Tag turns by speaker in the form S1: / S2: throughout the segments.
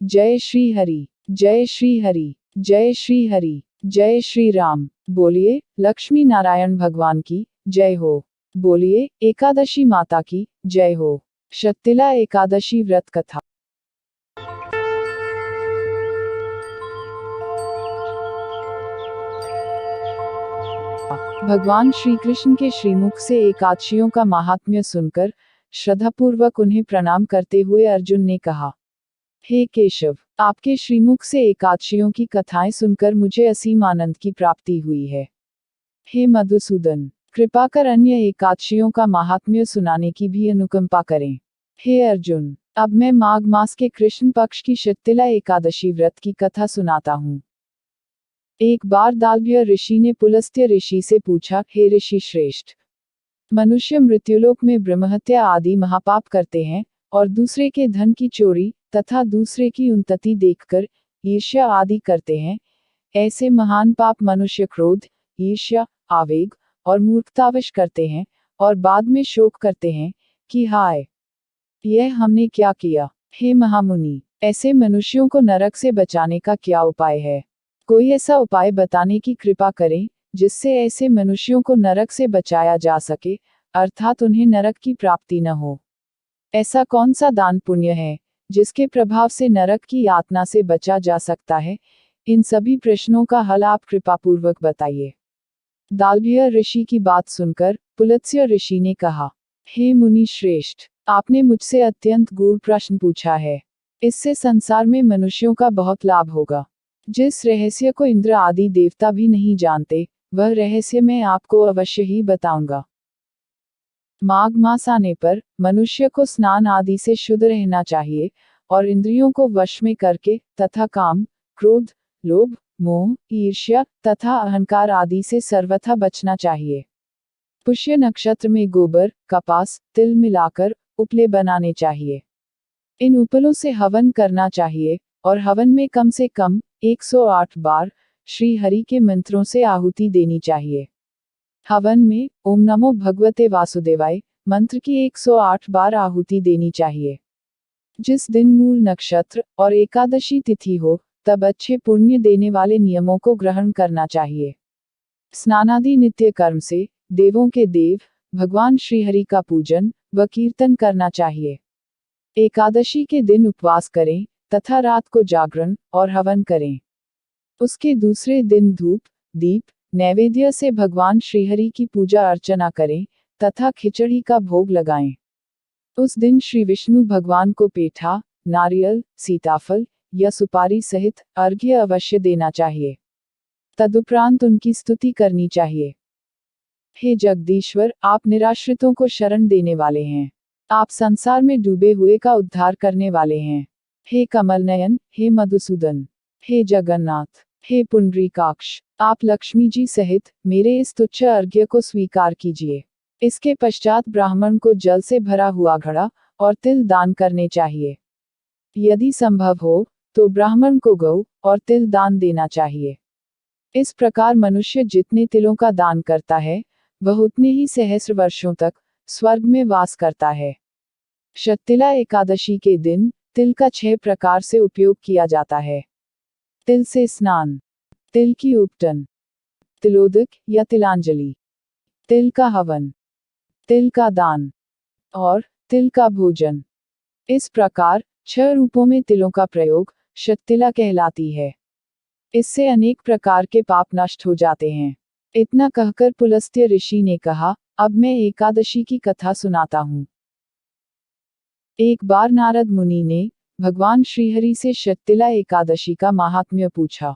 S1: जय श्री हरि, जय श्री हरि, जय श्री हरि, जय श्री राम। बोलिए लक्ष्मी नारायण भगवान की जय हो। बोलिए एकादशी माता की जय हो। शक्तिला एकादशी व्रत कथा। भगवान श्री कृष्ण के श्रीमुख से एकादशियों का महात्म्य सुनकर श्रद्धापूर्वक उन्हें प्रणाम करते हुए अर्जुन ने कहा, हे केशव, आपके श्रीमुख से एकादशियों की कथाएं सुनकर मुझे असीम आनंद की प्राप्ति हुई है। हे मधुसूदन, कृपा कर अन्य एकादशियों का महात्म्य सुनाने की भी अनुकंपा करें। हे अर्जुन, अब मैं माघ मास के कृष्ण पक्ष की शक्तिला एकादशी व्रत की कथा सुनाता हूँ। एक बार दालभ्य ऋषि ने पुलस्त्य ऋषि से पूछा, हे ऋषि श्रेष्ठ, मनुष्य मृत्युलोक में ब्रह्महत्या आदि महापाप करते हैं और दूसरे के धन की चोरी तथा दूसरे की उन्नति देखकर ईर्ष्या आदि करते हैं। ऐसे महान पाप मनुष्य क्रोध, ईर्ष्या, आवेग और मूर्खतावश करते हैं और बाद में शोक करते हैं कि हाय, यह हमने क्या किया। हे महामुनि, ऐसे मनुष्यों को नरक से बचाने का क्या उपाय है? कोई ऐसा उपाय बताने की कृपा करें जिससे ऐसे मनुष्यों को नरक से बचाया जा सके, अर्थात उन्हें नरक की प्राप्ति न हो। ऐसा कौन सा दान पुण्य है जिसके प्रभाव से नरक की यातना से बचा जा सकता है? इन सभी प्रश्नों का हल आप कृपापूर्वक बताइए। दालभ्य ऋषि की बात सुनकर पुलत्स्य ऋषि ने कहा, हे मुनि श्रेष्ठ, आपने मुझसे अत्यंत गूढ़ प्रश्न पूछा है। इससे संसार में मनुष्यों का बहुत लाभ होगा। जिस रहस्य को इंद्र आदि देवता भी नहीं जानते, वह रहस्य मैं आपको अवश्य ही बताऊंगा। माघ मास आने पर मनुष्य को स्नान आदि से शुद्ध रहना चाहिए और इंद्रियों को वश में करके तथा काम, क्रोध, लोभ, मोह, ईर्ष्या तथा अहंकार आदि से सर्वथा बचना चाहिए। पुष्य नक्षत्र में गोबर, कपास, तिल मिलाकर उपले बनाने चाहिए। इन उपलों से हवन करना चाहिए और हवन में कम से कम 108 बार श्री हरि के मंत्रों से आहुति देनी चाहिए। हवन में ओम नमो भगवते वासुदेवाय मंत्र की 108 बार आहुति देनी चाहिए। जिस दिन मूल नक्षत्र और एकादशी तिथि हो, तब अच्छे पुण्य देने वाले नियमों को ग्रहण करना चाहिए। स्नानादि नित्य कर्म से देवों के देव भगवान श्रीहरि का पूजन व कीर्तन करना चाहिए। एकादशी के दिन उपवास करें तथा रात को जागरण और हवन करें। उसके दूसरे दिन धूप, दीप, नैवेद्य से भगवान श्रीहरि की पूजा अर्चना करें तथा खिचड़ी का भोग लगाएं। उस दिन श्री विष्णु भगवान को पेठा, नारियल, सीताफल या सुपारी सहित अर्घ्य अवश्य देना चाहिए। तदुपरांत उनकी स्तुति करनी चाहिए। हे जगदीश्वर, आप निराश्रितों को शरण देने वाले हैं। आप संसार में डूबे हुए का उद्धार करने वाले हैं। हे कमल नयन, हे मधुसूदन, हे जगन्नाथ, हे पुंडरीकाक्ष, आप लक्ष्मी जी सहित मेरे इस तुच्छ अर्घ्य को स्वीकार कीजिए। इसके पश्चात ब्राह्मण को जल से भरा हुआ घड़ा और तिल दान करने चाहिए। यदि संभव हो तो ब्राह्मण को गौ और तिल दान देना चाहिए। इस प्रकार मनुष्य जितने तिलों का दान करता है, वह उतने ही सहस्र वर्षों तक स्वर्ग में वास करता है। शक्तिला एकादशी के दिन तिल का 6 प्रकार से उपयोग किया जाता है। तिल से स्नान, तिल की उपटन, तिलोदक या तिलांजलि, तिल का हवन, तिल का दान और तिल का भोजन। इस प्रकार 6 रूपों में तिलों का प्रयोग शक्तिला कहलाती है। इससे अनेक प्रकार के पाप नष्ट हो जाते हैं। इतना कहकर पुलस्त्य ऋषि ने कहा, अब मैं एकादशी की कथा सुनाता हूँ। एक बार नारद मुनि ने भगवान श्रीहरि से शक्तिला एकादशी का महात्म्य पूछा।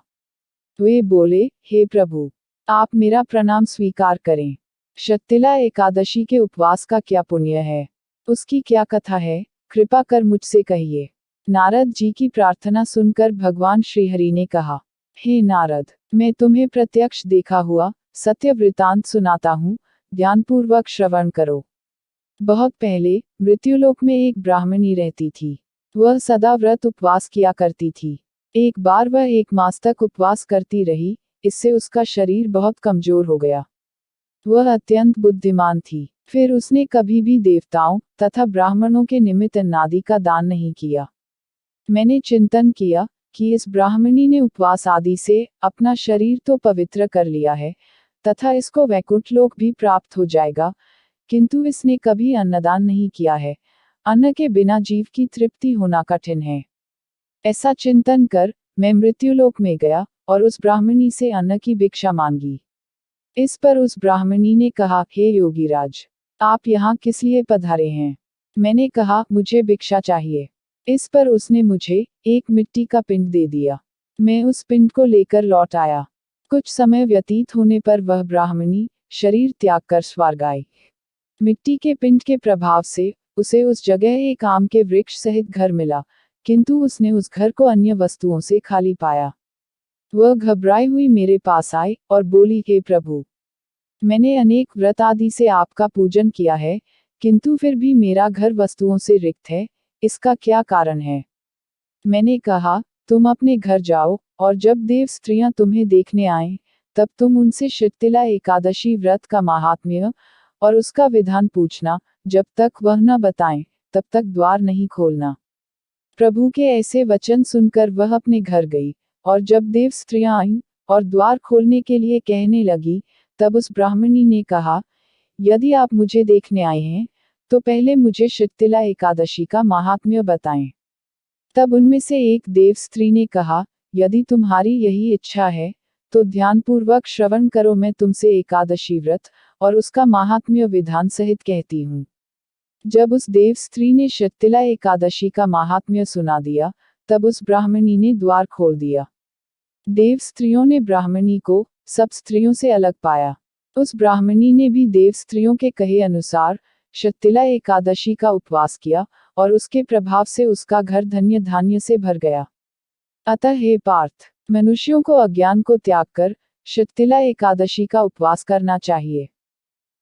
S1: वे बोले, हे प्रभु, आप मेरा प्रणाम स्वीकार करें। शक्तिला एकादशी के उपवास का क्या पुण्य है? उसकी क्या कथा है? कृपा कर मुझसे कहिए। नारद जी की प्रार्थना सुनकर भगवान श्रीहरि ने कहा, हे नारद, मैं तुम्हें प्रत्यक्ष देखा हुआ सत्य वृतांत सुनाता हूँ, ध्यानपूर्वक श्रवण करो। बहुत पहले मृत्युलोक में एक ब्राह्मणी रहती थी। वह सदा व्रत उपवास किया करती थी। एक बार वह 1 मास तक उपवास करती रही, इससे उसका शरीर बहुत कमजोर हो गया। वह अत्यंत बुद्धिमान थी। फिर उसने कभी भी देवताओं तथा ब्राह्मणों के निमित्त अन्नादि का दान नहीं किया। मैंने चिंतन किया कि इस ब्राह्मणी ने उपवास आदि से अपना शरीर तो पवित्र कर लिया है, तथा इसको वैकुंठ लोक भी प्राप्त हो जाएगा, किंतु इसने कभी अन्नदान नहीं किया है। अन्न के बिना जीव की तृप्ति होना कठिन है। ऐसा चिंतन कर मैं मृत्युलोक में गया और उस ब्राह्मणी से अन्न की भिक्षा मांगी। इस पर उस ब्राह्मणी ने कहा, हे योगीराज, आप यहाँ किस लिए पधारे हैं? मैंने कहा, मुझे भिक्षा चाहिए। इस पर उसने मुझे एक मिट्टी का पिंड दे दिया। मैं उस पिंड को लेकर लौट आया। कुछ समय व्यतीत होने पर वह ब्राह्मणी शरीर त्याग कर स्वर्ग आई। मिट्टी के पिंड के प्रभाव से उसे उस जगह एक आम के वृक्ष सहित घर मिला, किंतु उसने उस घर को अन्य वस्तुओं से खाली पाया। वह घबराई हुई मेरे पास आई और बोली, हे प्रभु, मैंने अनेक व्रत आदि से आपका पूजन किया है, किंतु फिर भी मेरा घर वस्तुओं से रिक्त है, इसका क्या कारण है? मैंने कहा, तुम अपने घर जाओ, और जब देव स्त्रियां तुम्हें देखने आएं, तब तुम उनसे शीतला एकादशी व्रत का महात्म्य और उसका विधान पूछना। जब तक वह न बताएं, तब तक द्वार नहीं खोलना। प्रभु के ऐसे वचन सुनकर वह अपने घर गई, और जब देव स्त्रियां आईं और द्वार खोलने के लिए कहने लगी, तब उस ब्राह्मणी ने कहा, यदि आप मुझे देखने आए हैं, तो पहले मुझे शीतला एकादशी का महात्म्य बताएं। तब उनमें से एक देव स्त्री ने कहा, यदि तुम्हारी यही इच्छा है, तो ध्यानपूर्वक श्रवण करो, मैं तुमसे एकादशी व्रत और उसका महात्म्य विधान सहित कहती हूँ। जब उस देव स्त्री ने शीतला एकादशी का महात्म्य सुना दिया, तब उस ब्राह्मणी ने द्वार खोल दिया। देव स्त्रियों ने ब्राह्मणी को सब स्त्रियों से अलग पाया। उस ब्राह्मणी ने भी देव स्त्रियों के कहे अनुसार शीतला एकादशी का उपवास किया, और उसके प्रभाव से उसका घर धन्य धान्य से भर गया। अतः हे पार्थ, मनुष्यों को अज्ञान को त्याग कर शीतला एकादशी का उपवास करना चाहिए।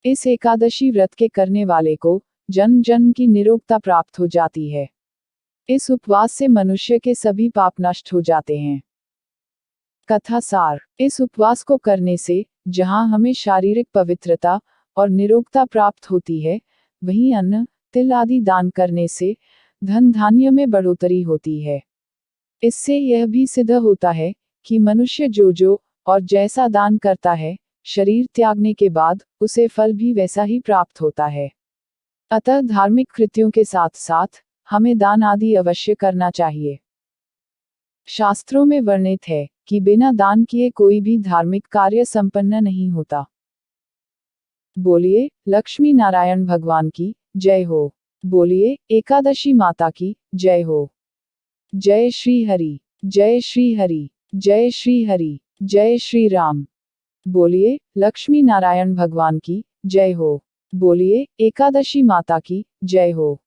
S1: इस एकादशी व्रत के करने वाले को जन्म जन्म की निरोगता प्राप्त हो जाती है। इस उपवास से मनुष्य के सभी पाप नष्ट हो जाते हैं। कथा सार। इस उपवास को करने से जहां हमें शारीरिक पवित्रता और निरोगता प्राप्त होती है, वहीं अन्न तिल आदि दान करने से धन धान्य में बढ़ोतरी होती है। इससे यह भी सिद्ध होता है कि मनुष्य जो और जैसा दान करता है, शरीर त्यागने के बाद उसे फल भी वैसा ही प्राप्त होता है। अतः धार्मिक कृत्यों के साथ साथ हमें दान आदि अवश्य करना चाहिए। शास्त्रों में वर्णित है कि बिना दान किए कोई भी धार्मिक कार्य संपन्न नहीं होता। बोलिए लक्ष्मी नारायण भगवान की जय हो। बोलिए एकादशी माता की जय हो। जय श्री हरि, जय श्री हरि, जय श्री हरि, जय श्री राम। बोलिए लक्ष्मी नारायण भगवान की जय हो। बोलिए एकादशी माता की जय हो।